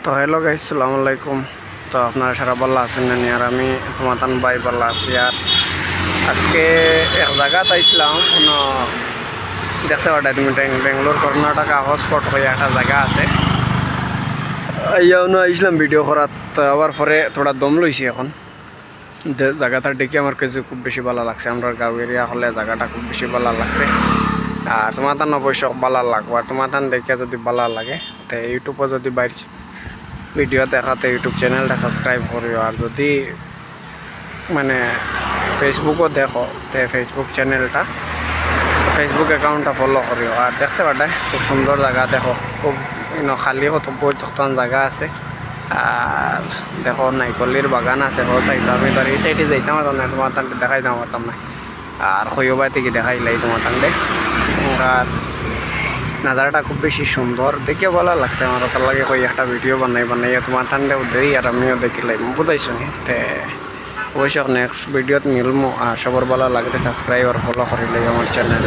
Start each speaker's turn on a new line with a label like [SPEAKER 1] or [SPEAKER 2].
[SPEAKER 1] তো hello guys, আসসালামু আলাইকুম। তো আপনারা সারা ভালো আছেন না? আর আমি তোমাতান ভাই ভালো আছি। আর আজকে এক জায়গাতে আইসলাম, দেখতে পাটা তুমি বেঙ্গলোর কর্ণাটক হসকট হয়ে একটা জায়গা আছে। ইয়ানো আইসলাম ভিডিও করার, আবার পরে থোড়া দম লইছি। এখন জায়গাটা দেখে আমার কাছে খুব বেশি ভালো লাগছে। আমরা গাঁও এরিয়া হলে জায়গাটা খুব বেশি ভালো লাগছে। আর তোমার তান অবশ্য ভালো লাগবো। আর তোমার তান দেখে যদি ভালো লাগে তো ইউটিউবে যদি বাইরে ভিডিও দেখাতে ইউটিউব চ্যানেলটা সাবস্ক্রাইব করিও। আর যদি মানে ফেসবুকও দেখো তো ফেসবুক চ্যানেলটা ফেসবুক অ্যাকাউন্টটা ফলো করিও। আর দেখতে পাঠায় খুব সুন্দর জায়গা, দেখো খুব খালি কত পর্যটন জায়গা আছে। আর দেখো নাইকলির বাগান আছে, ও সাইড আমি ধর এই সাইডে যাইতাম না, তোমার তানটা দেখাই দাম পারতাম না। আর হইবা থেকে দেখাইলাই তোমার তানটে। আর নাজারাটা খুব বেশি সুন্দর, দেখে ভালো লাগছে। আমার তার লাগে কই একটা ভিডিও বানাই তোমার ঠান্ডাও দেই আর আমিও দেখিলাই, বুঝাইছো নি। অবশ্য নেক্সট ভিডিওত মিলমো। আর সবার ভালো লাগলে সাবস্ক্রাইব আর ফলো করিলে আমার চ্যানেল।